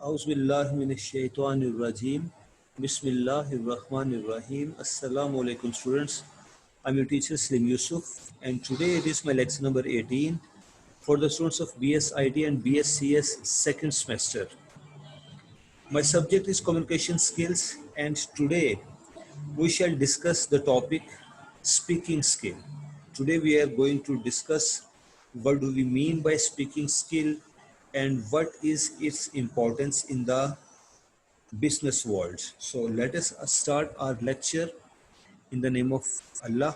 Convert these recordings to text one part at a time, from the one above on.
أعوذ بالله من الشيطان الرجيم. Bismillahirrahmanirrahim. Assalamu alaikum students. I'm your teacher Slim Yusuf and today it is my lecture number 18 for the students of BS IT and BScs second semester. My subject is communication skills and today we shall discuss the topic speaking skill. Today we are going to discuss what do we mean by speaking skill and what is its importance in the business world. So let us start our lecture in the name of Allah.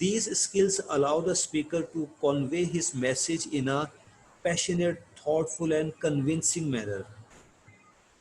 These skills allow the speaker to convey his message in a passionate, thoughtful and convincing manner.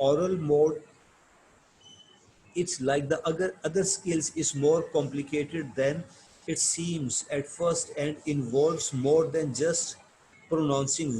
oral mode. It's like the other skills is more complicated than it seems at first and involves more than just pronouncing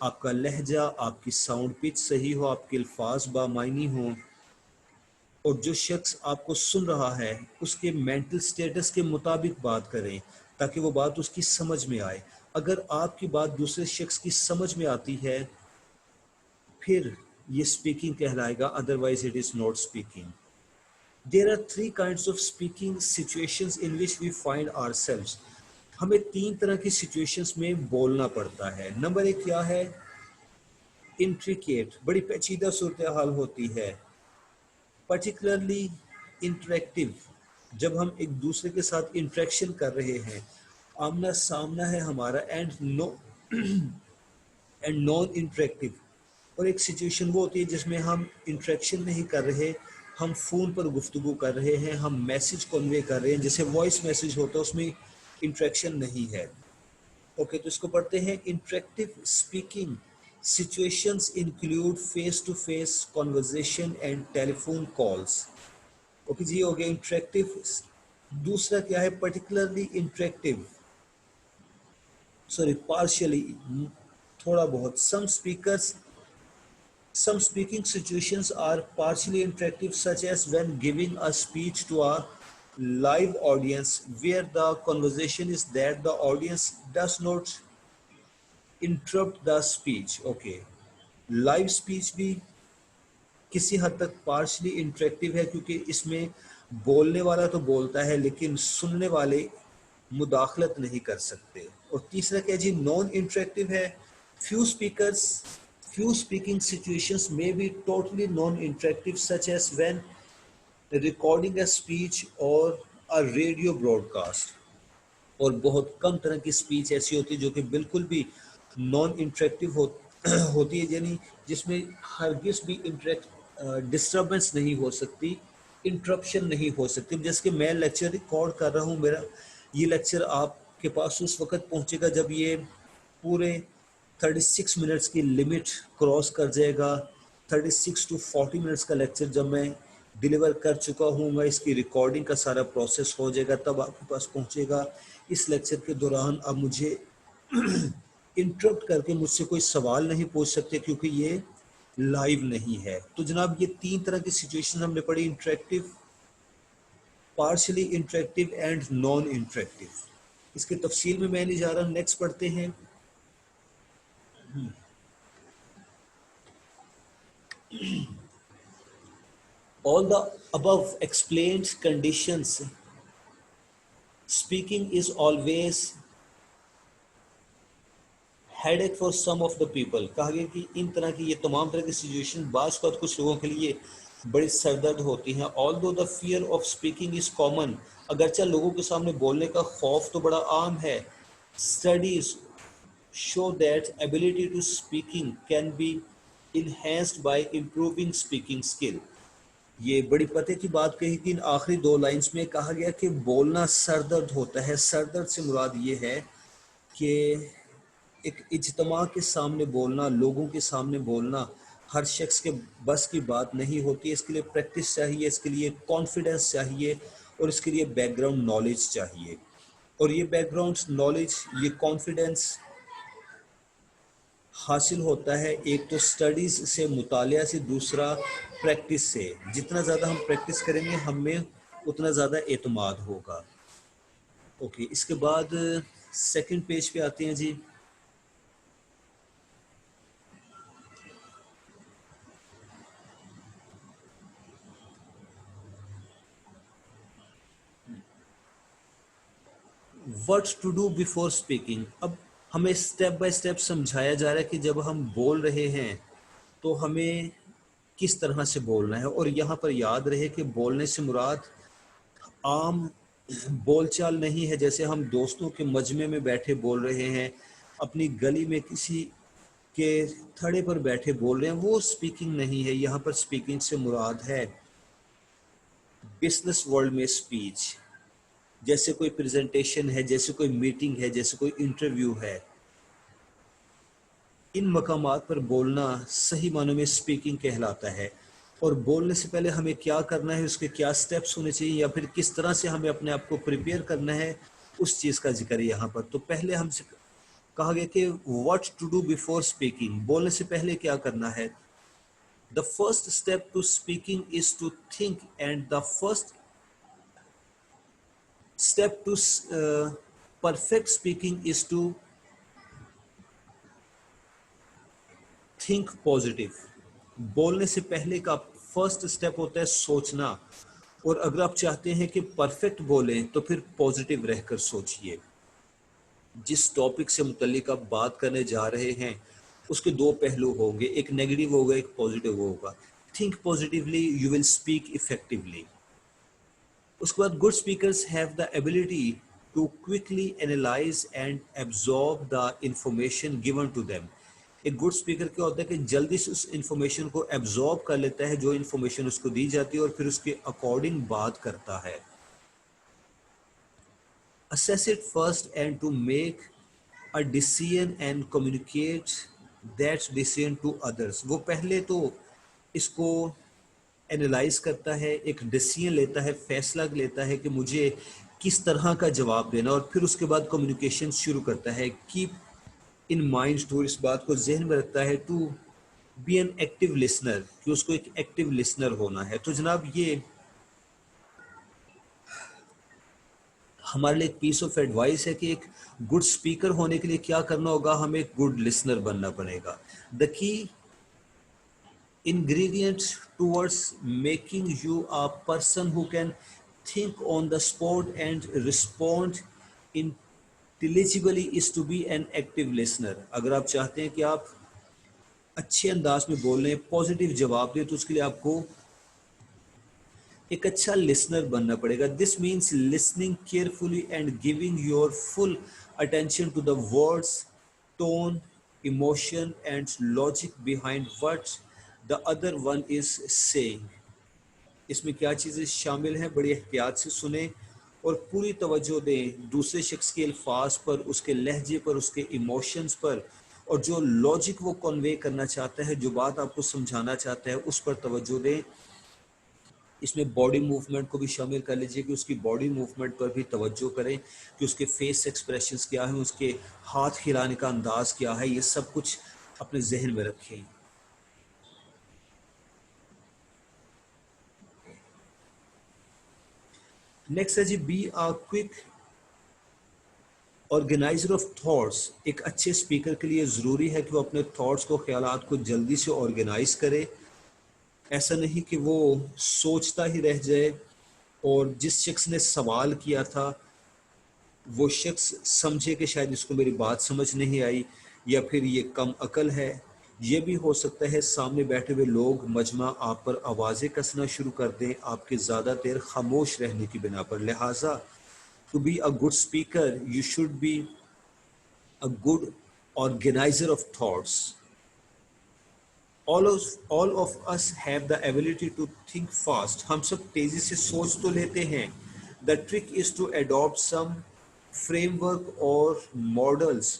آپ کا لہجہ، آپ کی sound pitch صحیح ہو، آپ کے الفاظ بامعنی ہوں، اور جو شخص آپ کو سن رہا ہے اس کے مینٹل سٹیٹس کے مطابق بات کریں تاکہ وہ بات اس کی سمجھ میں آئے۔ اگر آپ کی بات دوسرے شخص کی سمجھ میں آتی ہے پھر یہ اسپیکنگ کہلائے گا، otherwise it is not speaking. There are three kinds of speaking situations in which we find ourselves. ہمیں تین طرح کی سچویشنز میں بولنا پڑتا ہے۔ نمبر ایک کیا ہے؟ انٹریکیٹ، بڑی پیچیدہ صورتحال ہوتی ہے، پرٹیکولرلی انٹریکٹیو، جب ہم ایک دوسرے کے ساتھ انٹریکشن کر رہے ہیں، آمنا سامنا ہے ہمارا، اینڈ نان انٹریکٹیو۔ اور ایک سچویشن وہ ہوتی ہے جس میں ہم انٹریکشن نہیں کر رہے، ہم فون پر گفتگو کر رہے ہیں، ہم میسج کنوے کر رہے ہیں، جیسے وائس میسج ہوتا ہے، اس میں انٹریکشن نہیں ہے۔ اوکے، تو اس کو پڑھتے ہیں interactive speaking situations include face to face conversation and telephone calls. Okay جی، ہو گیا انٹریکٹیو۔ دوسرا کیا ہے؟ پرٹیکولرلی انٹریکٹیو، سوری پارشلی، تھوڑا بہت۔ Some speaking situations are partially interactive, such as when giving a speech to a live audience, where the conversation is that the audience does not interrupt the speech. Okay. Live speech بھی کسی حد تک partially interactive ہے، کیونکہ اس میں بولنے والا تو بولتا ہے لیکن سننے والے مداخلت نہیں کر سکتے۔ اور تیسرا کیا جی؟ نان انٹریکٹیو ہے۔ few speaking situations may be totally non-interactive, such as when recording a speech or a radio broadcast. اور بہت کم طرح کی اسپیچ ایسی ہوتی ہے جو کہ بالکل بھی نان انٹریکٹیو ہوتی ہے، یعنی جس میں ہرگز بھی ڈسٹربنس نہیں ہو سکتی، انٹرپشن نہیں ہو سکتی۔ جیسے کہ میں لیکچر ریکارڈ کر رہا ہوں، میرا یہ لیکچر آپ کے پاس اس وقت پہنچے گا جب یہ پورے 36 منٹس کی لمٹ کراس کر جائے گا۔ 36 to 40 منٹس کا لیکچر جب میں ڈیلیور کر چکا ہوں گا، اس کی ریکارڈنگ کا سارا پروسیس ہو جائے گا، تب آپ کے پاس پہنچے گا۔ اس لیکچر کے دوران اب مجھے انٹرپٹ کر کے مجھ سے کوئی سوال نہیں پوچھ سکتے کیونکہ یہ لائیو نہیں ہے۔ تو جناب یہ تین طرح کی سچویشن ہم نے پڑھی، interactive, partially interactive and non interactive. اس کے تفصیل میں نہیں جا رہا، نیکسٹ پڑھتے ہیں۔ All the above explained conditions, speaking is always headache for some of the people. کہا گیا کہ ان طرح کی یہ تمام طرح کی سچویشن بعض وقت کچھ لوگوں کے لیے بڑی سردرد ہوتی ہیں۔ although the fear of speaking is common، اگرچہ لوگوں کے سامنے بولنے کا خوف تو بڑا عام ہے، studies show that ability to speaking can be enhanced by improving speaking skill۔ یہ بڑی پتے کی بات کہی کہ ان آخری دو لائنز میں کہا گیا کہ بولنا سردرد ہوتا ہے۔ سردرد سے مراد یہ ہے کہ ایک اجتماع کے سامنے بولنا، لوگوں کے سامنے بولنا ہر شخص کے بس کی بات نہیں ہوتی، اس کے لیے پریکٹس چاہیے، اس کے لیے کانفیڈنس چاہیے، اور اس کے لیے بیک گراؤنڈ نالج چاہیے۔ اور یہ بیک گراؤنڈ نالج، یہ کانفیڈنس حاصل ہوتا ہے ایک تو سٹڈیز سے، مطالعہ سے، دوسرا پریکٹس سے۔ جتنا زیادہ ہم پریکٹس کریں گے ہم میں اتنا زیادہ اعتماد ہوگا۔ اوکے، اس کے بعد سیکنڈ پیج پہ آتے ہیں جی۔ What to do before speaking۔ اب ہمیں سٹیپ بائی سٹیپ سمجھایا جا رہا ہے کہ جب ہم بول رہے ہیں تو ہمیں کس طرح سے بولنا ہے۔ اور یہاں پر یاد رہے کہ بولنے سے مراد عام بول چال نہیں ہے، جیسے ہم دوستوں کے مجمع میں بیٹھے بول رہے ہیں، اپنی گلی میں کسی کے تھڑے پر بیٹھے بول رہے ہیں، وہ سپیکنگ نہیں ہے۔ یہاں پر سپیکنگ سے مراد ہے بزنس ورلڈ میں سپیچ، جیسے کوئی پریزنٹیشن ہے، جیسے کوئی میٹنگ ہے، جیسے کوئی انٹرویو ہے۔ ان مقامات پر بولنا صحیح معنوں میں سپیکنگ کہلاتا ہے۔ اور بولنے سے پہلے ہمیں کیا کرنا ہے، اس کے کیا سٹیپس ہونے چاہیے، یا پھر کس طرح سے ہمیں اپنے آپ کو پریپیئر کرنا ہے، اس چیز کا ذکر ہے یہاں پر۔ تو پہلے کہا گیا کہ what to do before speaking, بولنے سے پہلے کیا کرنا ہے. The first step to speaking is to think, and the first step to perfect speaking is to think positive. بولنے سے پہلے کا فرسٹ اسٹیپ ہوتا ہے سوچنا، اور اگر آپ چاہتے ہیں کہ پرفیکٹ بولیں تو پھر پازیٹیو رہ کر سوچئے. جس ٹاپک سے متعلق آپ بات کرنے جا رہے ہیں اس کے دو پہلو ہوں گے، ایک نیگیٹو ہوگا ایک پازیٹیو ہوگا. Think positively, you will speak effectively. اس کے بعد good speakers have the ability to quickly analyse and absorb the information given to them. ایک گڈ اسپیکر کیا ہوتا ہے کہ جلدی سے اس انفارمیشن کو ایبزارب کر لیتا ہے جو انفارمیشن اس کو دی جاتی ہے، اور پھر اس کے اکارڈنگ بات کرتا ہے. Assess it first and to make a decision and communicate that decision to others. وہ پہلے تو اس کو انالائز کرتا ہے، ایک ڈیسیژن لیتا ہے، فیصلہ لیتا ہے کہ مجھے کس طرح کا جواب دینا، اور پھر اس کے بعد کمیونیکیشن شروع کرتا ہے. کیپ ان مائنڈ، ٹو اس بات کو ذہن میں رکھتا ہے، to be an active listener, کہ اس کو ایک ایکٹیو لسنر ہونا ہے. تو جناب یہ ہمارے لیے ایک پیس آف ایڈوائس ہے کہ ایک گڈ اسپیکر ہونے کے لیے کیا کرنا ہوگا، ہمیں ایک گڈ لسنر بننا پڑے گا. دا کی ingredient towards making you a person who can think on the spot and respond intelligibly is to be an active listener. اگر آپ چاہتے ہیں کہ آپ اچھے انداز میں بولیں، پازیٹیو جواب دیں، تو اس کے لیے آپ کو ایک اچھا لسنر بننا پڑے گا. This means listening carefully and giving your full attention to the words, tone, emotion and logic behind what the other one is saying. اس میں کیا چیزیں شامل ہیں، بڑی احتیاط سے سنیں اور پوری توجہ دیں دوسرے شخص کے الفاظ پر، اس کے لہجے پر، اس کے ایموشنز پر، اور جو لاجک وہ کنوے کرنا چاہتا ہے، جو بات آپ کو سمجھانا چاہتا ہے، اس پر توجہ دیں. اس میں باڈی موومنٹ کو بھی شامل کر لیجئے کہ اس کی باڈی موومنٹ پر بھی توجہ کریں کہ اس کے فیس ایکسپریشنز کیا ہیں، اس کے ہاتھ ہلانے کا انداز کیا ہے، یہ سب کچھ اپنے ذہن میں رکھیں. نیکسٹ ہے جی، be a quick organiser of thoughts. ایک اچھے اسپیکر کے لیے ضروری ہے کہ وہ اپنے تھاٹس کو، خیالات کو جلدی سے آرگنائز کرے. ایسا نہیں کہ وہ سوچتا ہی رہ جائے اور جس شخص نے سوال کیا تھا وہ شخص سمجھے کہ شاید اس کو میری بات سمجھ نہیں آئی، یا پھر یہ کم عقل ہے. یہ بھی ہو سکتا ہے سامنے بیٹھے ہوئے لوگ مجمع آپ پر آوازیں کسنا شروع کر دیں آپ کے زیادہ دیر خاموش رہنے کی بنا پر. لہٰذا to be a good speaker you should be a good organiser of thoughts. all of us have the ability to think fast. ہم سب تیزی سے سوچ تو لیتے ہیں. The trick is to adopt some framework or models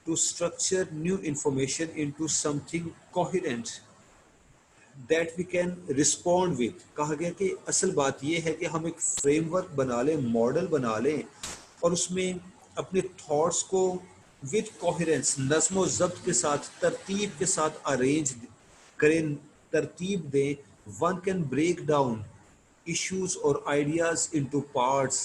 to structure new information into something coherent that we can respond with. کہا گیا کہ اصل بات یہ ہے کہ ہم ایک فریم ورک بنا لیں، ماڈل بنا لیں، اور اس میں اپنے تھاٹس کو with coherence، نظم و ضبط کے ساتھ، ترتیب کے ساتھ ارینج کریں، ترتیب دیں. One can break down issues اور ideas into parts,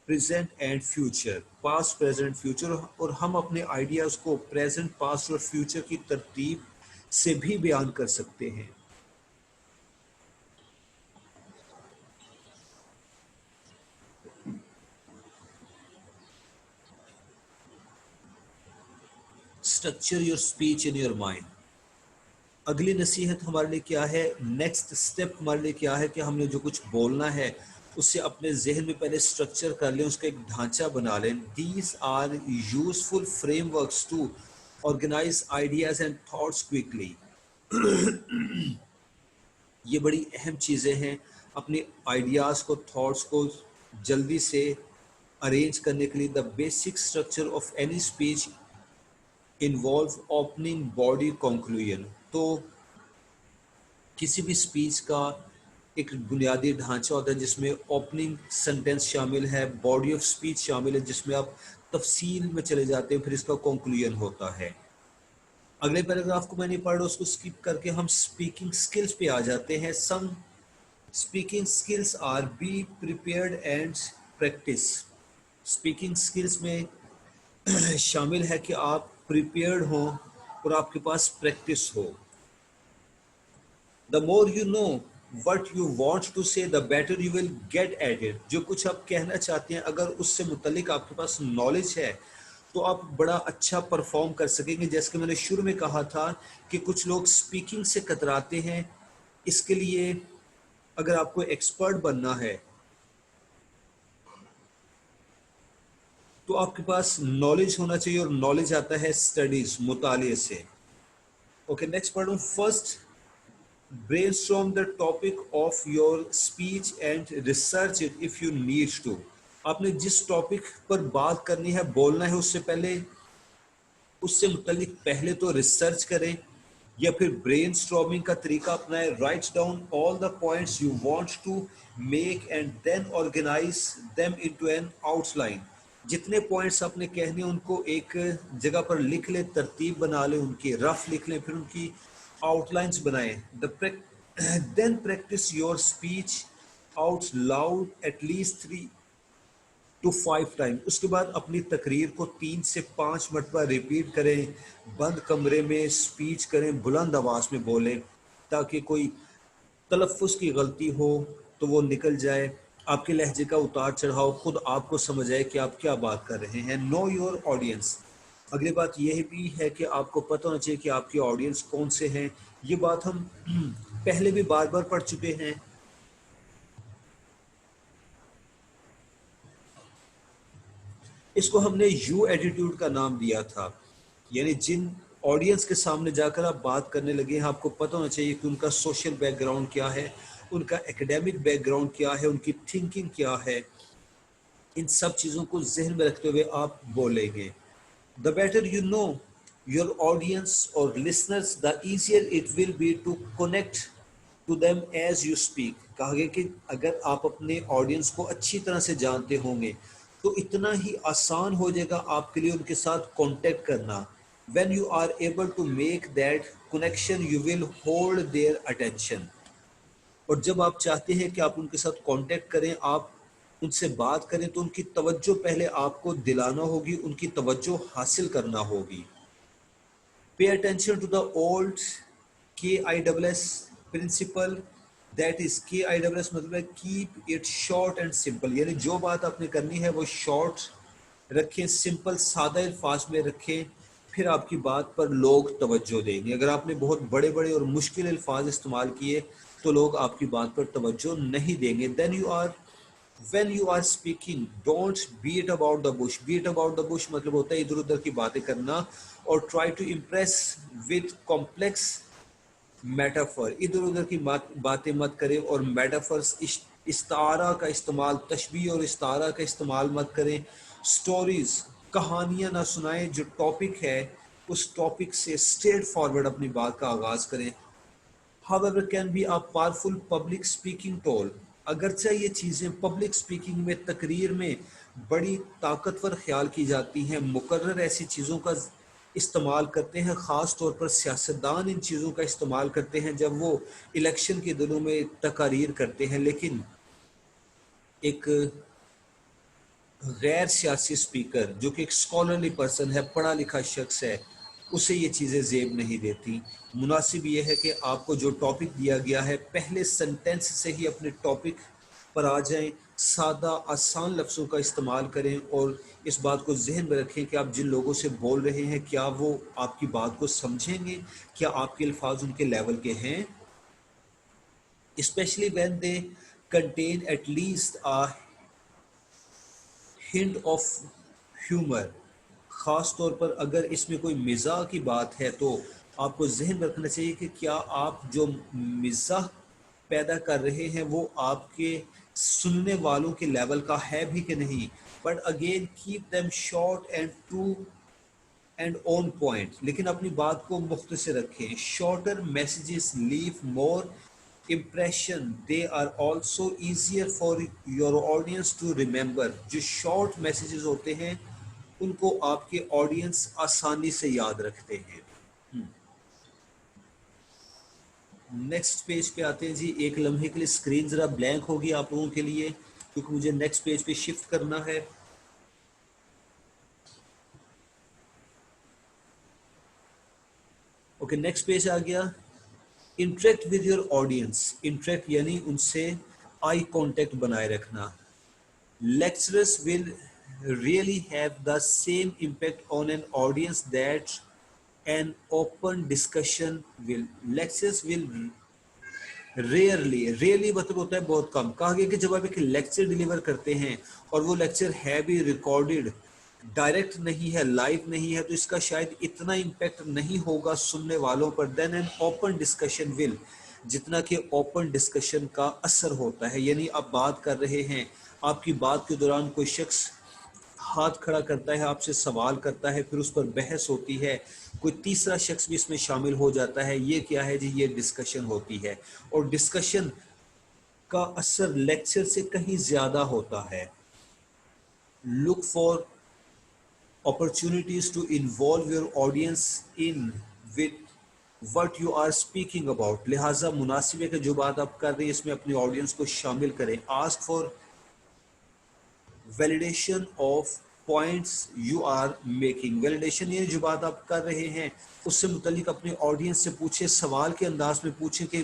present and future, past, present, future, اور ہم اپنے آئیڈیاز کو پریزنٹ، پاسٹ اور فیوچر کی ترتیب سے بھی بیان کر سکتے ہیں. Structure your speech in your mind. اگلی نصیحت ہمارے لیے کیا ہے، نیکسٹ اسٹیپ ہمارے لیے کیا ہے کہ ہم نے جو کچھ بولنا ہے اس سے اپنے ذہن میں پہلے اسٹرکچر کر لیں، اس کا ایک ڈھانچہ بنا لیں. These are useful frameworks to organise ideas and thoughts quickly. یہ بڑی اہم چیزیں ہیں اپنے آئیڈیاز کو، تھاٹس کو جلدی سے ارینج کرنے کے لیے. The basic structure of any speech involve opening, body, conclusion. تو کسی بھی اسپیچ کا ایک بنیادی ڈھانچہ ہوتا ہے جس میں اوپننگ سینٹینس شامل ہے، باڈی آف سپیچ شامل ہے جس میں آپ تفصیل میں چلے جاتے ہیں، پھر اس کا کنکلوژن ہوتا ہے۔ اگلے پیراگراف کو میں نہیں پڑھ رہا، اس کو اسکپ کر کے ہم اسپیکنگ اسکلس پہ آ جاتے ہیں۔ Some speaking skills are be prepared and practice. Speaking skills میں شامل ہے کہ آپ پریپیئرڈ ہوں اور آپ کے پاس پریکٹس ہو۔ The more you know what you want to say, the better you will get at it۔ جو کچھ آپ کہنا چاہتے ہیں اگر اس سے متعلق آپ کے پاس نالج ہے تو آپ بڑا اچھا پرفارم کر سکیں گے۔ جیسے کہ میں نے شروع میں کہا تھا کہ کچھ لوگ سپیکنگ سے کتراتے ہیں، اس کے لیے اگر آپ کو ایکسپرٹ بننا ہے تو آپ کے پاس نالج ہونا چاہیے، اور نالج آتا ہے اسٹڈیز، مطالعے سے۔ اوکے نیکسٹ پڑھوں۔ First brainstorm the topic of your speech and research it if you need to۔ آپ نے جس ٹاپک پر بات کرنی ہے، بولنا ہے، اس سے پہلے اس سے متعلق پہلے تو ریسرچ کریں، یا پھر برین اسٹارمنگ کا طریقہ اپنائیں۔ Write down all the points you want to make and then organise them into an outline. جتنے پوائنٹس آپ نے کہنے ان کو ایک جگہ پر لکھ لیں، ترتیب بنا لیں، ان کی رف لکھ لیں، پھر ان کی آؤٹ لائنس بنائیں۔ Then practice your speech out loud at least 3 to 5 time. اس کے بعد اپنی تقریر کو 3 سے 5 مرتبہ ریپیٹ کریں، بند کمرے میں اسپیچ کریں، بلند آواز میں بولیں تاکہ کوئی تلفظ کی غلطی ہو تو وہ نکل جائے، آپ کے لہجے کا اتار چڑھاؤ خود آپ کو سمجھ آئے کہ آپ کیا بات کر رہے ہیں۔ Know your audience. اگلی بات یہ بھی ہے کہ آپ کو پتہ ہونا چاہیے کہ آپ کی آڈینس کون سے ہیں۔ یہ بات ہم پہلے بھی بار بار پڑھ چکے ہیں۔ اس کو ہم نے یو ایٹیٹیوڈ کا نام دیا تھا، یعنی جن آڈینس کے سامنے جا کر آپ بات کرنے لگے ہیں، آپ کو پتہ ہونا چاہیے کہ ان کا سوشل بیک گراؤنڈ کیا ہے، ان کا ایکیڈیمک بیک گراؤنڈ کیا ہے، ان کی تھنکنگ کیا ہے۔ ان سب چیزوں کو ذہن میں رکھتے ہوئے آپ بولیں گے۔ The better you know your audience or listeners, the easier it will be to connect to them as you speak۔ کہا گیا کہ اگر آپ اپنے آڈینس کو اچھی طرح سے جانتے ہوں گے تو اتنا ہی آسان ہو جائے گا آپ کے لیے ان کے ساتھ کانٹیکٹ کرنا۔ When you are able to make that connection, you will hold their attention۔ اور جب آپ چاہتے ہیں کہ آپ ان کے ساتھ کانٹیکٹ کریں، آپ ان سے بات کریں، تو ان کی توجہ پہلے آپ کو دلانا ہوگی، ان کی توجہ حاصل کرنا ہوگی۔ Pay attention to the old KISS principle, that is KISS مطلب ہے keep it short and simple, یعنی جو بات آپ نے کرنی ہے وہ شارٹ رکھیں، سمپل سادہ الفاظ میں رکھیں، پھر آپ کی بات پر لوگ توجہ دیں گے۔ اگر آپ نے بہت بڑے بڑے اور مشکل الفاظ استعمال کیے تو لوگ آپ کی بات پر توجہ نہیں دیں گے۔ When you are speaking, don't beat about the bush۔ beat about the bush مطلب ہوتا ہے ادھر ادھر کی باتیں کرنا، اور try to impress with complex metaphor۔ ادھر ادھر کی باتیں مت کریں، اور میٹافرس، استعارہ کا استعمال، تشبیہ اور استعارہ کا استعمال مت کریں۔ سٹوریز، کہانیاں نہ سنائیں۔ جو ٹاپک ہے اس ٹاپک سے اسٹریٹ فارورڈ اپنی بات کا آغاز کریں۔ However can be a powerful public speaking tool۔ اگرچہ یہ چیزیں پبلک سپیکنگ میں، تقریر میں بڑی طاقتور خیال کی جاتی ہیں، مقرر ایسی چیزوں کا استعمال کرتے ہیں، خاص طور پر سیاستدان ان چیزوں کا استعمال کرتے ہیں جب وہ الیکشن کے دنوں میں تقاریر کرتے ہیں، لیکن ایک غیر سیاسی سپیکر جو کہ ایک اسکالرلی پرسن ہے، پڑھا لکھا شخص ہے، اسے یہ چیزیں زیب نہیں دیتی۔ مناسب یہ ہے کہ آپ کو جو ٹاپک دیا گیا ہے پہلے سنٹینس سے ہی اپنے ٹاپک پر آ جائیں، سادہ آسان لفظوں کا استعمال کریں، اور اس بات کو ذہن میں رکھیں کہ آپ جن لوگوں سے بول رہے ہیں کیا وہ آپ کی بات کو سمجھیں گے، کیا آپ کے الفاظ ان کے لیول کے ہیں۔ especially when they contain at least a hint of humor۔ خاص طور پر اگر اس میں کوئی مزاح کی بات ہے تو آپ کو ذہن میں رکھنا چاہیے کہ کیا آپ جو مزاح پیدا کر رہے ہیں وہ آپ کے سننے والوں کے لیول کا ہے بھی کہ نہیں۔ But again keep them short and to and on point۔ لیکن اپنی بات کو مختصر رکھیں۔ shorter messages leave more impression, they are also easier for your audience to remember. جو short messages ہوتے ہیں ان کو آپ کے audience آسانی سے یاد رکھتے ہیں. نیکسٹ پیج پہ آتے ہیں جی. ایک لمحے کے لیے اسکرین ذرا بلینک ہوگی آپ لوگوں کے لیے کیونکہ مجھے نیکسٹ پیج پہ شفٹ کرنا ہے. اوکے نیکسٹ پیج آ گیا. Interact with your audience. Interact یعنی ان سے آئی کانٹیکٹ بنائے رکھنا. Lecturers will really have the same impact on an audience that an open discussion will. Lectures will rarely مطلب ہوتا ہے بہت کم. کہا گیا کہ جب آپ ایک لیکچر ڈیلیور کرتے ہیں اور وہ لیکچر ہے بھی ریکارڈڈ, ڈائریکٹ نہیں ہے, لائیو نہیں ہے, تو اس کا شاید اتنا امپیکٹ نہیں ہوگا سننے والوں پر دین این اوپن ڈسکشن ول, جتنا کہ اوپن ڈسکشن کا اثر ہوتا ہے. یعنی آپ بات کر رہے ہیں, آپ کی بات کے دوران کوئی شخص ہاتھ کھڑا کرتا ہے, آپ سے سوال کرتا ہے, پھر اس پر بحث ہوتی ہے, کوئی تیسرا شخص بھی اس میں شامل ہو جاتا ہے. یہ کیا ہے جی؟ یہ ڈسکشن ہوتی ہے. اور ڈسکشن کا اثر لیکچر سے کہیں زیادہ ہوتا ہے. Look for opportunities to involve your audience in with what you are speaking about. لہٰذا مناسب ہے کہ جو بات آپ کر رہے ہیں اس میں اپنی آڈینس کو شامل کریں. ask for validation of points you are making. Validation یہ جو بات آپ کر رہے ہیں اس سے متعلق اپنے آڈینس سے پوچھیں, سوال کے انداز میں پوچھیں کہ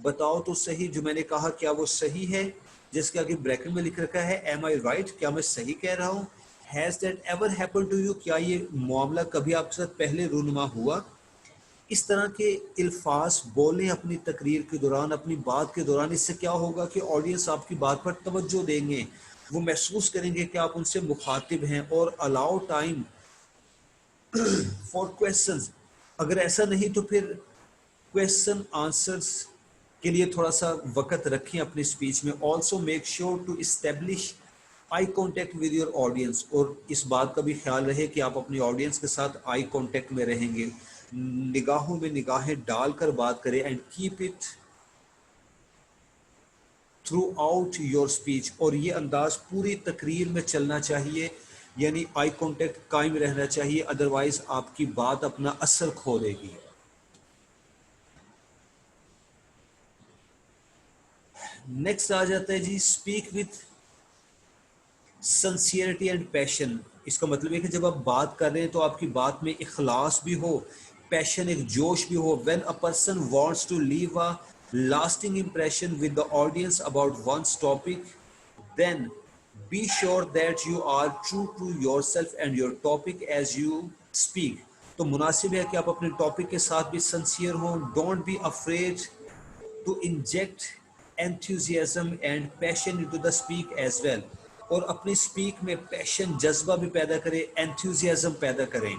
بتاؤ تو صحیح جو میں نے کہا کیا وہ صحیح ہے, جس کے آگے بریکٹ میں لکھ رکھا ہے am I right, کیا میں صحیح کہہ رہا ہوں. has that ever happened to you, کیا یہ معاملہ کبھی آپ کے ساتھ پہلے رونما ہوا. اس طرح کے الفاظ بولیں اپنی تقریر کے دوران, اپنی بات کے دوران. اس سے کیا ہوگا کہ آڈینس آپ کی بات پر توجہ دیں گے, وہ محسوس کریں گے کہ آپ ان سے مخاطب ہیں. اور الاؤ ٹائم فار کویسچنز. اگر ایسا نہیں تو پھر کویسچن آنسرز کے لیے تھوڑا سا وقت رکھیں اپنی اسپیچ میں. Also make sure to establish eye contact with your audience. اور اس بات کا بھی خیال رہے کہ آپ اپنی آڈینس کے ساتھ آئی کانٹیکٹ میں رہیں گے, نگاہوں میں نگاہیں ڈال کر بات کریں. And keep it through out your speech. اور یہ انداز پوری تقریر میں چلنا چاہیے, یعنی آئی کانٹیکٹ قائم رہنا چاہیے, ادروائز آپ کی بات اپنا اثر کھو دے گی. نیکسٹ آ جاتا ہے جی speak with sincerity and passion. اس کا مطلب ہے کہ جب آپ بات کر رہے ہیں تو آپ کی بات میں اخلاص بھی ہو, پیشن ایک جوش بھی ہو. When a person wants to leave a lasting impression with the audience about one's topic, then be sure that you are true to yourself and your topic as you speak. تو مناسب ہے کہ آپ اپنے ٹاپک کے ساتھ بھی sincere ہوں. Don't be afraid to inject enthusiasm and passion into the speak as well. اور اپنی اسپیک میں پیشن, جذبہ بھی پیدا کریں, enthusiasm پیدا کریں.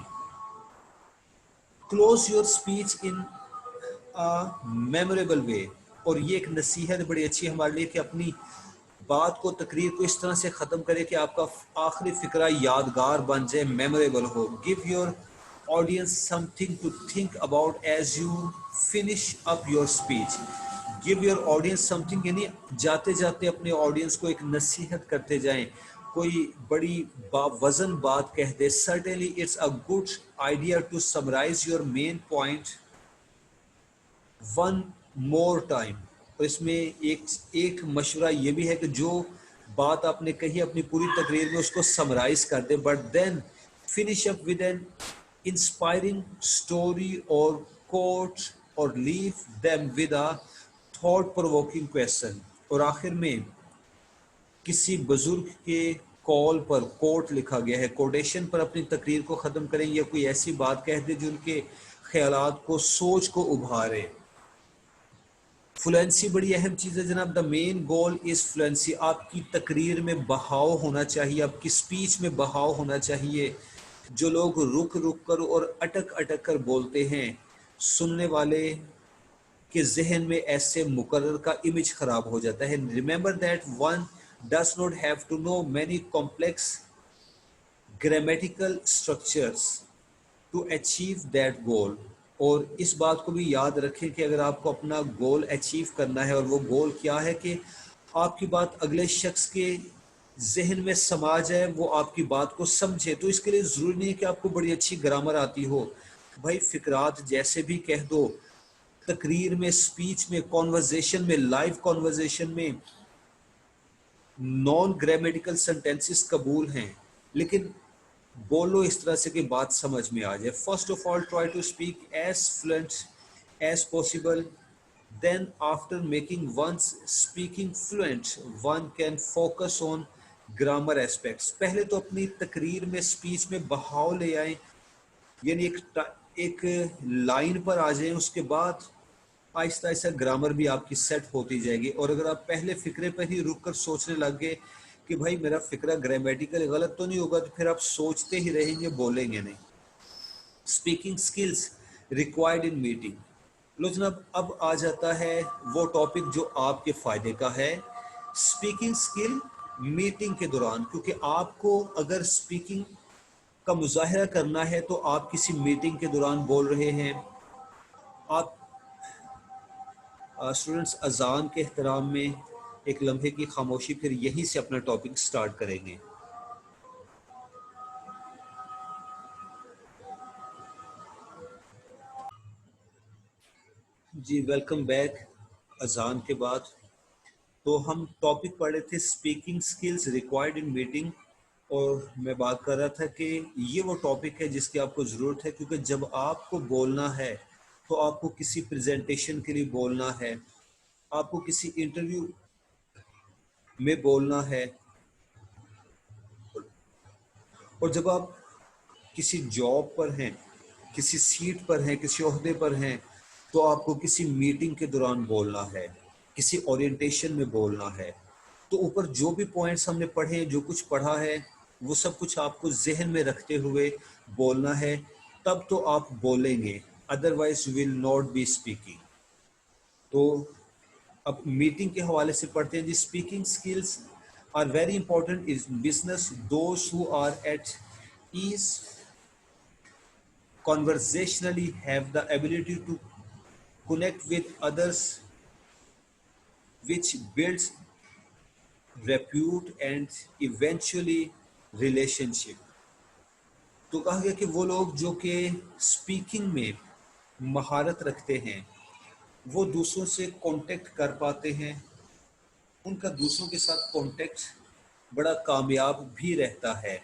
close your speech in memorable way. اور یہ ایک نصیحت بڑی اچھی ہے ہمارے لیے کہ اپنی بات کو, تقریر کو اس طرح سے ختم کرے کہ آپ کا آخری فقرہ یادگار بن جائے, memorable who. give your audience something to think about as you finish up your speech. give your audience something یعنی جاتے جاتے اپنے آڈینس کو ایک نصیحت کرتے جائیں, کوئی بڑی باوزن بات کہہ دے. certainly it's a good idea to summarize your main point one more time. اور اس میں ایک مشورہ یہ بھی ہے کہ جو بات آپ نے کہی اپنی پوری تقریر میں اس کو سمرائز کر دیں, but then finish up with an inspiring story or quote, اور leave them with a thought provoking question. اور آخر میں کسی بزرگ کے کال پر کوٹ لکھا گیا ہے, کوٹیشن پر اپنی تقریر کو ختم کریں, یا کوئی ایسی بات کہہ دیں جو ان کے خیالات کو, سوچ کو ابھارے. فلوئنسی بڑی اہم چیز ہے جناب. دا مین گول از فلوئنسی. آپ کی تقریر میں بہاؤ ہونا چاہیے, آپ کی اسپیچ میں بہاؤ ہونا چاہیے. جو لوگ رک رک کر اور اٹک اٹک کر بولتے ہیں, سننے والے کے ذہن میں ایسے مقرر کا امیج خراب ہو جاتا ہے. Remember that one does not have to know many complex grammatical structures to achieve that goal. اور اس بات کو بھی یاد رکھیں کہ اگر آپ کو اپنا گول اچیو کرنا ہے اور وہ گول کیا ہے کہ آپ کی بات اگلے شخص کے ذہن میں سما جائے, وہ آپ کی بات کو سمجھے, تو اس کے لیے ضروری نہیں ہے کہ آپ کو بڑی اچھی گرامر آتی ہو. بھائی فقرات جیسے بھی کہہ دو, تقریر میں, سپیچ میں, کانورزیشن میں, لائیو کانورزیشن میں نان گرامیٹیکل سینٹینسز قبول ہیں, لیکن بولو اس طرح سے کہ بات سمجھ میں آ جائے. First of all try to speak as fluent as possible, then after making once speaking fluent one can focus on grammar aspects. پہلے تو اپنی تقریر میں, اسپیچ میں بہاؤ لے آئیں, یعنی ایک لائن پر آ جائیں, اس کے بعد آہستہ آہستہ گرامر بھی آپ کی سیٹ ہوتی جائے گی. اور اگر آپ پہلے فقرے پہ ہی رک کر سوچنے لگ گئے کہ بھائی میرا فقرہ گرامیٹیکل غلط تو نہیں ہوگا, تو پھر آپ سوچتے ہی رہیں گے, بولیں گے نہیں. Speaking skills required in meeting. لو جناب, اب آ جاتا ہے وہ ٹاپک جو آپ کے فائدے کا ہے, اسپیکنگ اسکل میٹنگ کے دوران. کیونکہ آپ کو اگر اسپیکنگ کا مظاہرہ کرنا ہے تو آپ کسی میٹنگ کے دوران بول رہے ہیں. آپ اسٹوڈنٹس اذان کے احترام میں ایک لمحے کی خاموشی, پھر یہیں سے اپنا ٹاپک سٹارٹ کریں گے. جی ویلکم بیک. اذان کے بعد تو ہم ٹاپک پڑھ رہے تھے speaking skills required in meeting, اور میں بات کر رہا تھا کہ یہ وہ ٹاپک ہے جس کی آپ کو ضرورت ہے, کیونکہ جب آپ کو بولنا ہے تو آپ کو کسی پریزنٹیشن کے لیے بولنا ہے, آپ کو کسی انٹرویو میں بولنا ہے, اور جب آپ کسی جاب پر ہیں, کسی سیٹ پر ہیں, کسی عہدے پر ہیں, تو آپ کو کسی میٹنگ کے دوران بولنا ہے, کسی اورینٹیشن میں بولنا ہے. تو اوپر جو بھی پوائنٹس ہم نے پڑھے ہیں, جو کچھ پڑھا ہے, وہ سب کچھ آپ کو ذہن میں رکھتے ہوئے بولنا ہے, تب تو آپ بولیں گے, otherwise you will not be speaking. تو اب میٹنگ کے حوالے سے پڑھتے ہیں جی. Speaking skills are very important in business. Those who are at ease conversationally have the ability to connect with others, which builds repute and eventually relationship. تو کہا گیا کہ وہ لوگ جو کہ اسپیکنگ میں مہارت رکھتے ہیں, وہ دوسروں سے کانٹیکٹ کر پاتے ہیں, ان کا دوسروں کے ساتھ کانٹیکٹ بڑا کامیاب بھی رہتا ہے.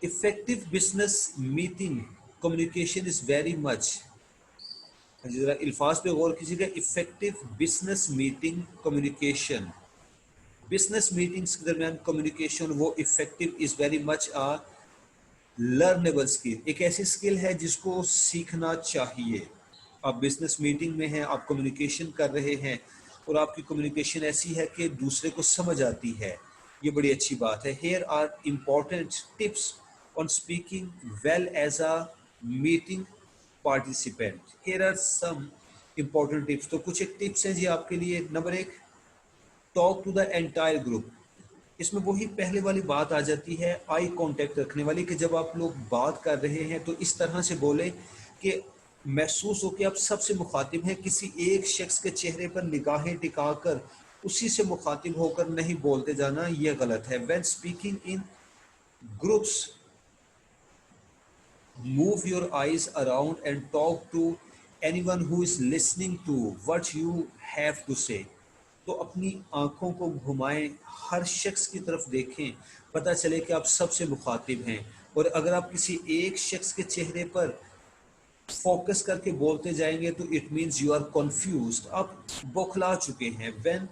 Effective business meeting communication is very much. ذرا الفاظ پہ غور کیجیے گا. Effective business meeting communication, business meetings کے درمیان کمیونیکیشن وہ effective is very much a learnable skill. ایک ایسی اسکل ہے جس کو سیکھنا چاہیے. آپ بزنس میٹنگ میں ہیں, آپ کمیونیکیشن کر رہے ہیں, اور آپ کی کمیونیکیشن ایسی ہے کہ دوسرے کو سمجھ آتی ہے, یہ بڑی اچھی بات ہے. Here are important tips on speaking well as a meeting participant. Here are some important tips. تو کچھ ایک ٹپس ہیں جی آپ کے لیے. Number 1, talk to the entire group. اس میں وہی پہلے والی بات آ جاتی ہے, آئی کانٹیکٹ رکھنے والی, کہ جب آپ لوگ بات کر رہے ہیں تو اس طرح سے بولیں کہ محسوس ہو کہ آپ سب سے مخاطب ہیں. کسی ایک شخص کے چہرے پر نگاہیں ٹکا کر اسی سے مخاطب ہو کر نہیں بولتے جانا, یہ غلط ہے. When speaking in groups move your eyes around and talk to anyone who is listening to what you have to say. تو اپنی آنکھوں کو گھمائیں, ہر شخص کی طرف دیکھیں, پتہ چلے کہ آپ سب سے مخاطب ہیں. اور اگر آپ کسی ایک شخص کے چہرے پر فوکس کر کے بولتے جائیں گے تو it means you are confused, آپ بوکھلا چکے ہیں. When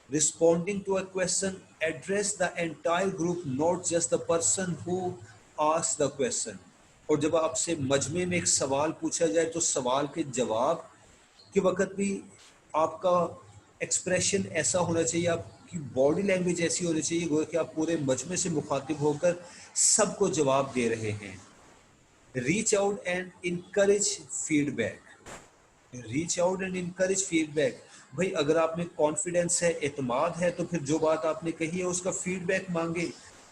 responding to a question, address the entire group, not just the person who asked the question. اور جب آپ سے مجمع میں ایک سوال پوچھا جائے تو سوال کے جواب کے وقت بھی آپ کا ایکسپریشن ایسا ہونا چاہیے, آپ کی باڈی لینگویج ایسی ہونی چاہیے گویا کہ آپ پورے مجمع سے مخاطب ہو کر سب کو جواب دے رہے ہیں. Reach out and encourage feedback. Reach out and encourage feedback. بھائی اگر آپ میں کانفیڈنس ہے, اعتماد ہے, تو پھر جو بات آپ نے کہی ہے اس کا فیڈ بیک مانگے,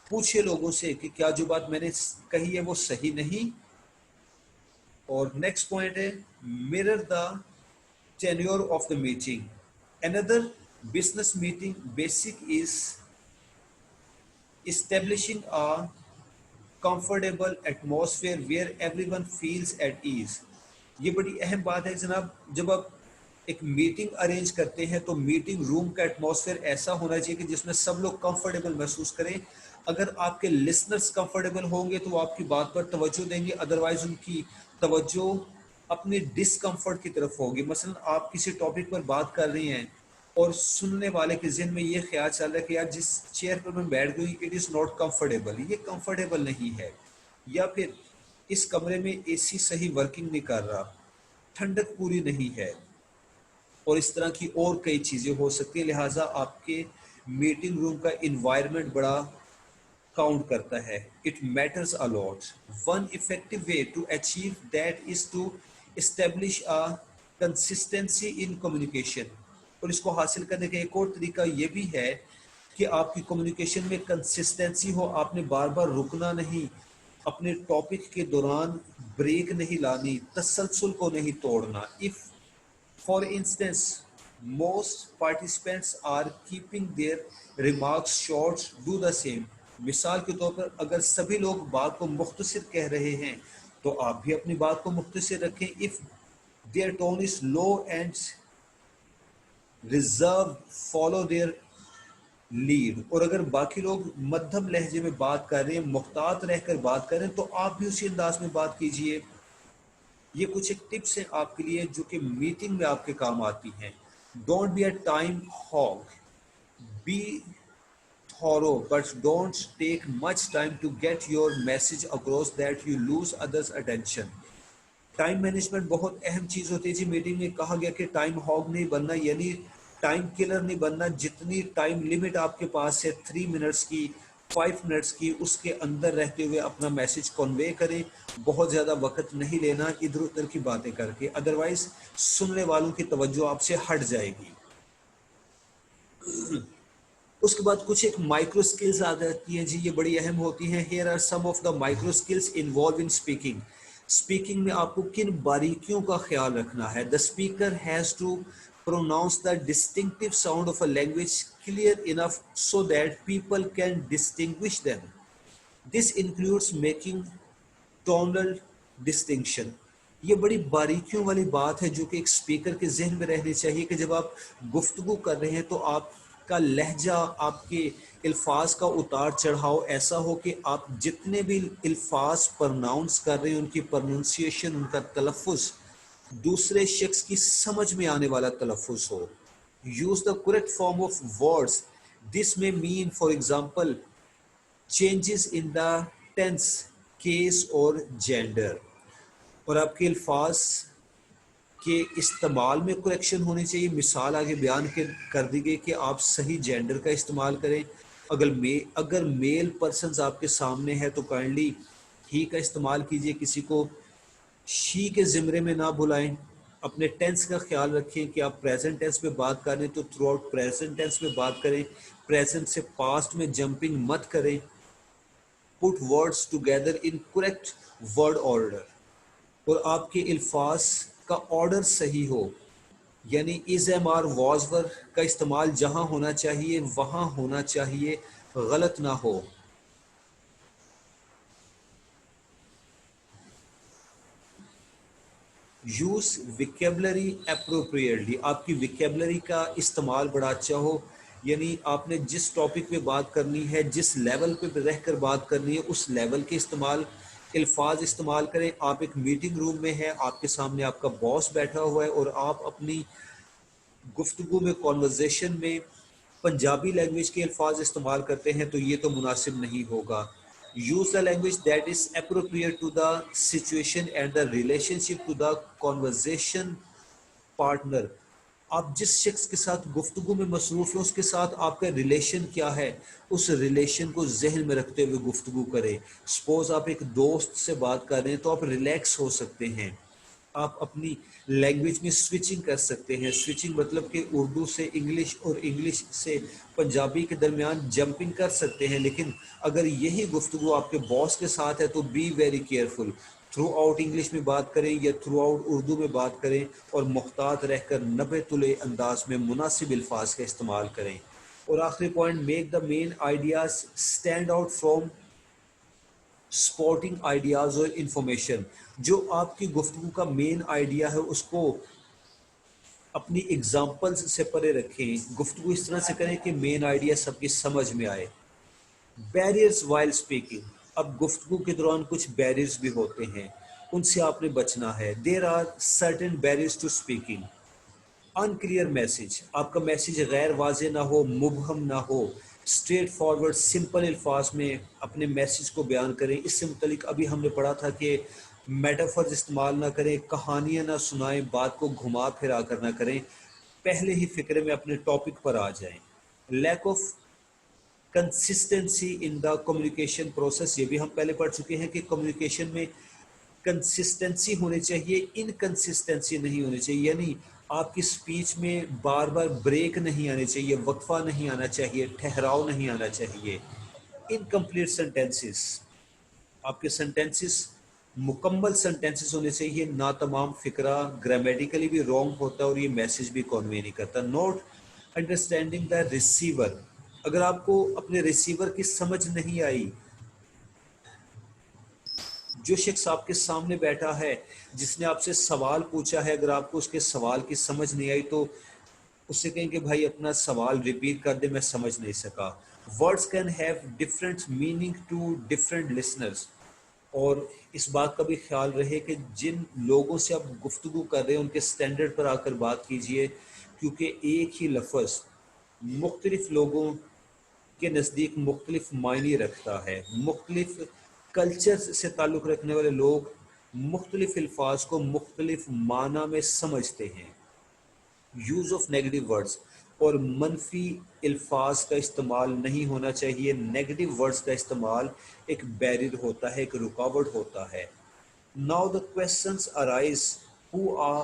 پوچھے لوگوں سے کہ کیا جو بات میں نے کہی ہے وہ صحیح نہیں. اور نیکسٹ پوائنٹ ہے mirror the tenure of the meeting. Another business meeting basic is establishing a comfortable atmosphere where everyone feels at ease. یہ بڑی اہم بات ہے جناب. جب آپ ایک میٹنگ ارینج کرتے ہیں تو میٹنگ روم کا ایٹماسفیئر ایسا ہونا چاہیے کہ جس میں سب لوگ کمفرٹیبل محسوس کریں. اگر آپ کے لسنرز کمفرٹیبل ہوں گے تو وہ آپ کی بات پر توجہ دیں گے, ادروائز ان کی توجہ اپنی ڈسکمفرٹ کی طرف ہوگی. مثلا آپ کسی ٹاپک پر بات کر رہی ہیں اور سننے والے کے ذہن میں یہ خیال چل رہا ہے کہ یار جس چیئر پر میں بیٹھ گئی اٹ از ناٹ کمفرٹیبل, یہ کمفرٹیبل نہیں ہے, یا پھر اس کمرے میں اے سی صحیح ورکنگ نہیں کر رہا, ٹھنڈک پوری نہیں ہے, اور اس طرح کی اور کئی چیزیں ہو سکتی ہیں. لہٰذا آپ کے میٹنگ روم کا انوائرمنٹ بڑا کاؤنٹ کرتا ہے. It matters a lot. One effective way to achieve that is to establish a consistency in communication. اور اس کو حاصل کرنے کا ایک اور طریقہ یہ بھی ہے کہ آپ کی کمیونیکیشن میں کنسسٹنسی ہو. آپ نے بار بار رکنا نہیں, اپنے ٹاپک کے دوران بریک نہیں لانی, تسلسل کو نہیں توڑنا. If for instance most participants are keeping their remarks short, do the same. مثال کے طور پر اگر سبھی لوگ بات کو مختصر کہہ رہے ہیں تو آپ بھی اپنی بات کو مختصر رکھیں. If their tone is low and reserved, follow their lead. اور اگر باقی لوگ مدھم لہجے میں بات کر رہے ہیں, محتاط رہ کر بات کر رہے ہیں, تو آپ بھی اسی انداز میں بات کیجئے. یہ کچھ ایک ٹپس ہیں آپ کے لیے جو کہ میٹنگ میں آپ کے کام آتی ہیں. Don't be a time hog, be thorough but don't take much time to get your message across that you lose others attention. Time management بہت اہم چیز ہوتی ہے جی. میٹنگ میں کہا گیا کہ ٹائم ہاگ نہیں بننا, یعنی ٹائم کلر نہیں بننا. جتنی ٹائم لمٹ آپ کے پاس ہے 3 منٹس کی, 5 منٹس کی, اس کے اندر رہتے ہوئے اپنا میسج کنوے کریں. بہت زیادہ وقت نہیں لینا ادھر ادھر کی باتیں کر کے, ادروائز سننے والوں کی توجہ آپ سے ہٹ جائے گی. اس کے بعد کچھ ایک مائکرو سکلز آ جاتی ہیں جی, یہ بڑی اہم ہوتی ہیں. Here are some of the micro skills involve in speaking. Speaking میں آپ کو کن باریکیوں کا خیال رکھنا ہے. The speaker has to pronounce the distinctive sound of a language clear enough so that people can distinguish them. This includes making tonal distinction. یہ بڑی باریکیوں والی بات ہے جو کہ ایک اسپیکر کے ذہن میں رہنی چاہیے کہ جب آپ گفتگو کر رہے ہیں تو آپ کا لہجہ, آپ کے الفاظ کا اتار چڑھاؤ ایسا ہو کہ آپ جتنے بھی الفاظ پرناؤنس کر رہے ہیں ان کی پرننسیشن, ان کا تلفظ دوسرے شخص کی سمجھ میں آنے والا تلفظ ہو. Use the correct form of words. This میں mean for example changes in the tense, case اور جینڈر. اور آپ کے الفاظ کے استعمال میں کریکشن ہونی چاہیے. مثال آگے بیان کر دی گئی کہ آپ صحیح جینڈر کا استعمال کریں. اگر میل پرسنز آپ کے سامنے ہے تو کائنڈلی ہی کا استعمال کیجئے, کسی کو شی کے زمرے میں نہ بلائیں. اپنے ٹینس کا خیال رکھیں کہ آپ پریزنٹ ٹینس میں بات کر رہے ہیں تو تھرو آؤٹ پریزنٹ ٹینس میں بات کریں. پریزنٹ سے پاسٹ میں جمپنگ مت کریں. Put words together in correct word order. اور آپ کے الفاظ کا آرڈر صحیح ہو, یعنی is am are was were کا استعمال جہاں ہونا چاہیے وہاں ہونا چاہیے, غلط نہ ہو. Use vocabulary appropriately. آپ کی ویکیبلری کا استعمال بڑا اچھا ہو, یعنی آپ نے جس ٹاپک پہ بات کرنی ہے, جس لیول پہ رہ کر بات کرنی ہے, اس لیول کے الفاظ استعمال کریں. آپ ایک میٹنگ روم میں ہیں, آپ کے سامنے آپ کا باس بیٹھا ہوا ہے اور آپ اپنی گفتگو میں, کانورزیشن میں پنجابی لینگویج کے الفاظ استعمال کرتے ہیں تو یہ تو مناسب نہیں ہوگا. Use the language that is appropriate to the situation and the relationship to the conversation partner. آپ جس شخص کے ساتھ گفتگو میں مصروف ہیں اس کے ساتھ آپ کا ریلیشن کیا ہے, اس ریلیشن کو ذہن میں رکھتے ہوئے گفتگو کریں. سپوز آپ ایک دوست سے بات کر رہے ہیں تو آپ ریلیکس ہو سکتے ہیں, آپ اپنی لینگویج میں سوئچنگ کر سکتے ہیں. سوئچنگ مطلب کہ اردو سے انگلش اور انگلش سے پنجابی کے درمیان جمپنگ کر سکتے ہیں. لیکن اگر یہی گفتگو آپ کے باس کے ساتھ ہے تو be very careful. Throughout English میں بات کریں یا تھرو آؤٹ اردو میں بات کریں، اور محتاط رہ کر نبے تلے انداز میں مناسب الفاظ کا استعمال کریں۔ اور آخری point, make the main ideas stand out from supporting ideas اور انفارمیشن۔ جو آپ کی گفتگو کا مین آئیڈیا ہے اس کو اپنی اگزامپلز سے پرے رکھیں، گفتگو اس طرح سے کریں کہ مین آئیڈیا سب کی سمجھ میں آئے۔ بیریئرز وائل اسپیکنگ، اب گفتگو کے دوران کچھ بیریئرز بھی ہوتے ہیں، ان سے آپ نے بچنا ہے۔ There are certain barriers to speaking. Unclear message, آپ کا میسج غیر واضح نہ ہو، مبہم نہ ہو، اسٹریٹ فارورڈ سمپل الفاظ میں اپنے میسج کو بیان کریں۔ اس سے متعلق ابھی ہم نے پڑھا تھا کہ میٹافرز استعمال نہ کریں، کہانیاں نہ سنائیں، بات کو گھما پھرا کر نہ کریں، پہلے ہی فکرے میں اپنے ٹاپک پر آ جائیں۔ Lack of consistency in the communication process, یہ بھی ہم پہلے پڑھ چکے ہیں کہ کمیونیکیشن میں کنسسٹنسی ہونی چاہیے، انکنسسٹنسی نہیں ہونی چاہیے، یعنی آپ کی سپیچ میں بار بار بریک نہیں آنے چاہیے، وقفہ نہیں آنا چاہیے، ٹھہراؤ نہیں آنا چاہیے۔ انکمپلیٹ سینٹینسز، آپ کے سینٹینسز مکمل سینٹینسز ہونے چاہیے، نہ تمام فقرہ گرامیٹیکلی بھی رانگ ہوتا ہے اور یہ میسج بھی کنوے نہیں کرتا۔ نوٹ انڈرسٹینڈنگ دا ریسیور، اگر آپ کو اپنے ریسیور کی سمجھ نہیں آئی، جو شخص آپ کے سامنے بیٹھا ہے جس نے آپ سے سوال پوچھا ہے، اگر آپ کو اس کے سوال کی سمجھ نہیں آئی تو اس سے کہیں کہ بھائی اپنا سوال ریپیٹ کر دے، میں سمجھ نہیں سکا۔ Words can have different meaning to different listeners, اور اس بات کا بھی خیال رہے کہ جن لوگوں سے آپ گفتگو کر رہے ہیں ان کے سٹینڈرڈ پر آ کر بات کیجئے، کیونکہ ایک ہی لفظ مختلف لوگوں کے نزدیک مختلف معنی رکھتا ہے۔ مختلف کلچر سے تعلق رکھنے والے لوگ مختلف الفاظ کو مختلف معنی میں سمجھتے ہیں۔ یوز آف نیگیٹو ورڈز، اور منفی الفاظ کا استعمال نہیں ہونا چاہیے۔ نیگیٹو ورڈز کا استعمال ایک بیریئر ہوتا ہے، ایک رکاوٹ ہوتا ہے۔ Now the questions arise who are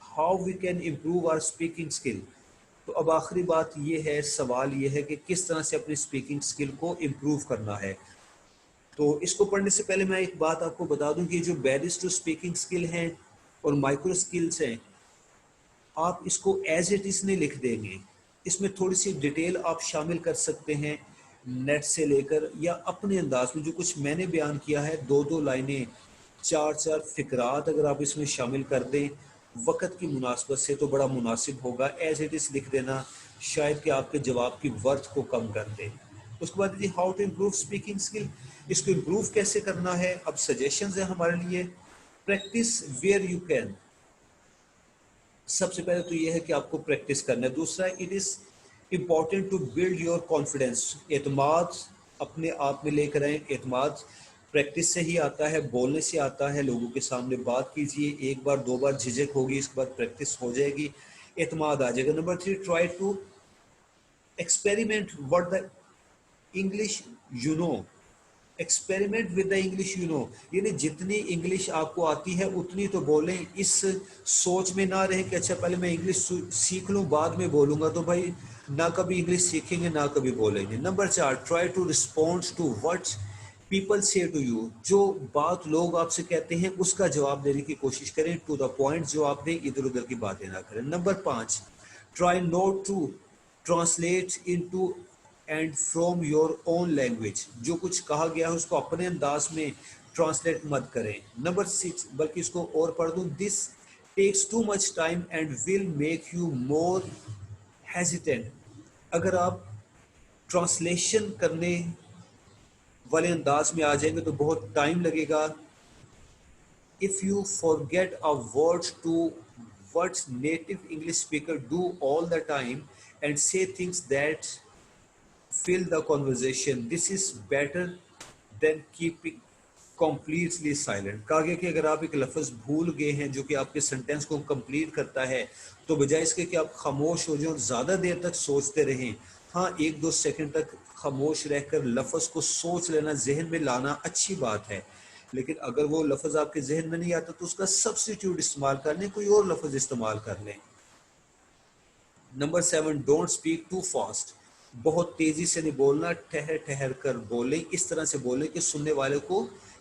how we can improve our speaking skill. تو اب آخری بات یہ ہے، سوال یہ ہے کہ کس طرح سے اپنی اسپیکنگ اسکل کو امپروو کرنا ہے۔ تو اس کو پڑھنے سے پہلے میں ایک بات آپ کو بتا دوں کہ جو بیریئرز ٹو اسپیکنگ اسکل ہیں اور مائکرو اسکلس ہیں، آپ اس کو ایز اٹ از نہیں لکھ دیں گے، اس میں تھوڑی سی ڈیٹیل آپ شامل کر سکتے ہیں، نیٹ سے لے کر یا اپنے انداز میں جو کچھ میں نے بیان کیا ہے، دو دو لائنیں، چار چار فقرات اگر آپ اس میں شامل کر دیں وقت کی مناسبت سے تو بڑا مناسب ہوگا۔ ایز اٹ از لکھ دینا شاید کہ آپ کے جواب کی ورتھ کو کم کر دے۔ اس کے بعد how to improve speaking skill, اس کو امپروو کیسے کرنا ہے، اب سجیشنز ہیں ہمارے لیے۔ پریکٹس ویئر یو کین، سب سے پہلے تو یہ ہے کہ آپ کو پریکٹس کرنا ہے۔ دوسرا، it is important to build your confidence, اعتماد اپنے آپ میں لے کر آئیں۔ اعتماد پریکٹس سے ہی آتا ہے، بولنے سے آتا ہے۔ لوگوں کے سامنے بات کیجیے، ایک بار دو بار جھجک ہوگی، اس کے بعد پریکٹس ہو جائے گی، اعتماد آ جائے گا۔ Number 3، try to experiment word the English you know, experiment with the English you know, یعنی جتنی انگلش آپ کو آتی ہے اتنی تو بولیں۔ اس سوچ میں نہ رہیں کہ اچھا پہلے میں انگلش سیکھ لوں بعد میں بولوں گا، تو بھائی نہ کبھی انگلش سیکھیں گے نہ کبھی بولیں گے۔ Number 4، try to respond to what people say to you, جو بات لوگ آپ سے کہتے ہیں اس کا جواب دینے کی کوشش کریں، ٹو دا پوائنٹ جواب دیں، ادھر ادھر کی باتیں نہ کریں۔ Number 5، try not to translate into and from your own language, جو کچھ کہا گیا ہے اس کو اپنے انداز میں ٹرانسلیٹ مت کریں۔ نمبر 6، بلکہ اس کو اور پڑھ دوں، this takes too much time and will make you more hesitant, اگر آپ ٹرانسلیشن کرنے والے انداز میں آ جائیں گے تو بہت ٹائم لگے گا۔ if you forget a word to what native English speaker do all the time and say things that fill the conversation, this is better than keeping completely silent۔ کہا گیا کہ اگر آپ ایک لفظ بھول گئے ہیں جو کہ آپ کے سنٹینس کو کمپلیٹ کرتا ہے تو بجائے اس کے کہ آپ خاموش ہو جائیں اور زیادہ دیر تک سوچتے رہیں، ہاں ایک دو سیکنڈ تک خاموش رہ کر لفظ کو سوچ لینا، ذہن میں لانا اچھی بات ہے، لیکن اگر وہ لفظ آپ کے ذہن میں نہیں آتا تو اس کا سبسٹیٹیوٹ استعمال کر لیں، کوئی اور لفظ استعمال کر لیں۔ Number 7، don't speak too fast, بہت تیزی سے نہیں بولنا، ٹھہر ٹھہر کر بولیں، اس طرح سے بولیں کہ سننے والے کو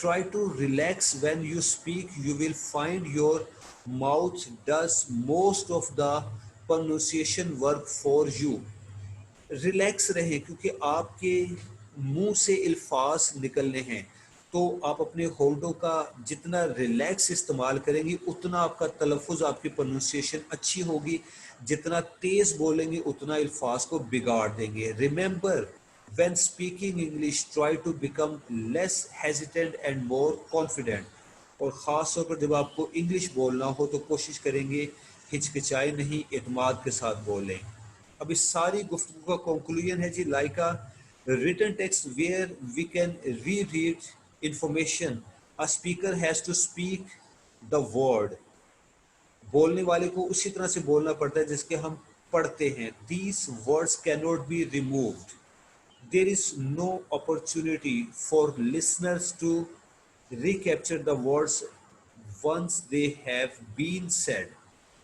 Try to relax when you speak. You will find your mouth does most of the pronunciation work for you. Relax رہیں کیونکہ آپ کے منہ سے الفاظ نکلنے ہیں تو آپ اپنے ہونٹوں کا جتنا ریلیکس استعمال کریں گی اتنا آپ کا تلفظ آپ کی پروننسیشن اچھی ہوگی. جتنا تیز بولیں گے اتنا الفاظ کو بگاڑ دیں گے. Remember when speaking English try to become less hesitant and more confident. اور خاص طور پر جب آپ کو انگلش بولنا ہو تو کوشش کریں گے ہچکچائے نہیں, اعتماد کے ساتھ بولیں. اب اس ساری گفتگو کا کنکلوژن ہے جی like written text where we can reread information. A speaker has to speak the word. بولنے والے کو اسی طرح سے بولنا پڑتا ہے جس کے ہم پڑھتے ہیں. These words cannot be removed. There is no opportunity for listeners to recapture the words once they have been said.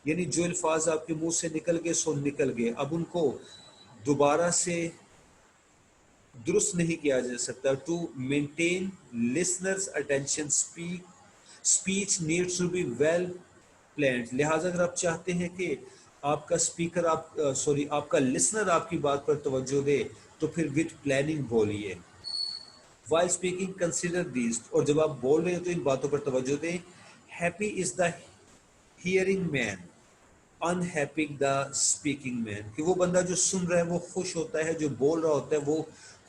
یعنی جو الفاظ آپ کے منہ سے نکل گئے سو نکل گئے, اب ان کو دوبارہ سے درست نہیں کیا جا سکتا. To maintain listeners attention speech needs to be well planned. لہٰذا اگر آپ چاہتے ہیں کہ آپ کا اسپیکر آپ کا لسنر آپ کی بات پر توجہ دے تو پھر وتھ پلاننگ بولیے. while speaking consider these. اور جب آپ بول رہے ہیں تو ان باتوں پر توجہ دیں. happy is the hearing man, unhappy the speaking man. کہ وہ بندہ جو سن رہا ہے وہ خوش ہوتا ہے, جو بول رہا ہوتا ہے وہ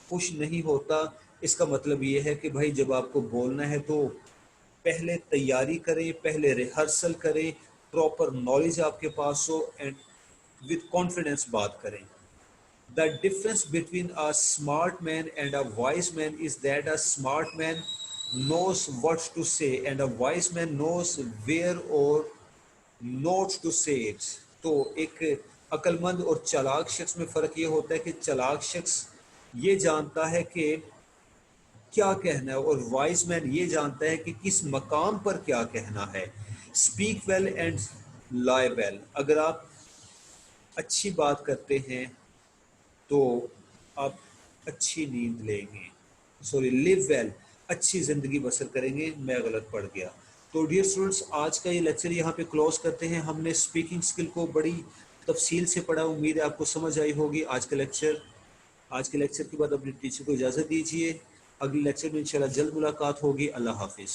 خوش نہیں ہوتا. اس کا مطلب یہ ہے کہ بھائی جب آپ کو بولنا ہے تو پہلے تیاری کریں, پہلے ریہرسل کریں, پراپر نالج آپ کے پاس ہو اینڈ وتھ کانفیڈنس بات کریں. The difference between a smart man and a wise man is that a smart man knows what to say and a wise man knows where or not to say it. تو ایک عقل مند اور چالاک شخص میں فرق یہ ہوتا ہے کہ چالاک شخص یہ جانتا ہے کہ کیا کہنا ہے اور وائز مین یہ جانتا ہے کہ کس مقام پر کیا کہنا ہے. اسپیک ویل اینڈ لائی ویل. اگر آپ اچھی بات کرتے ہیں تو آپ اچھی نیند لیں گے. لیو ویل, اچھی زندگی بسر کریں گے. میں غلط پڑھ گیا. تو ڈیئر اسٹوڈنٹس آج کا یہ لیکچر یہاں پہ کلوز کرتے ہیں. ہم نے اسپیکنگ اسکل کو بڑی تفصیل سے پڑھا, امید ہے آپ کو سمجھ آئی ہوگی. آج کے لیکچر کے بعد اپنے ٹیچر کو اجازت دیجیے. اگلے لیکچر میں انشاءاللہ جلد ملاقات ہوگی. اللہ حافظ.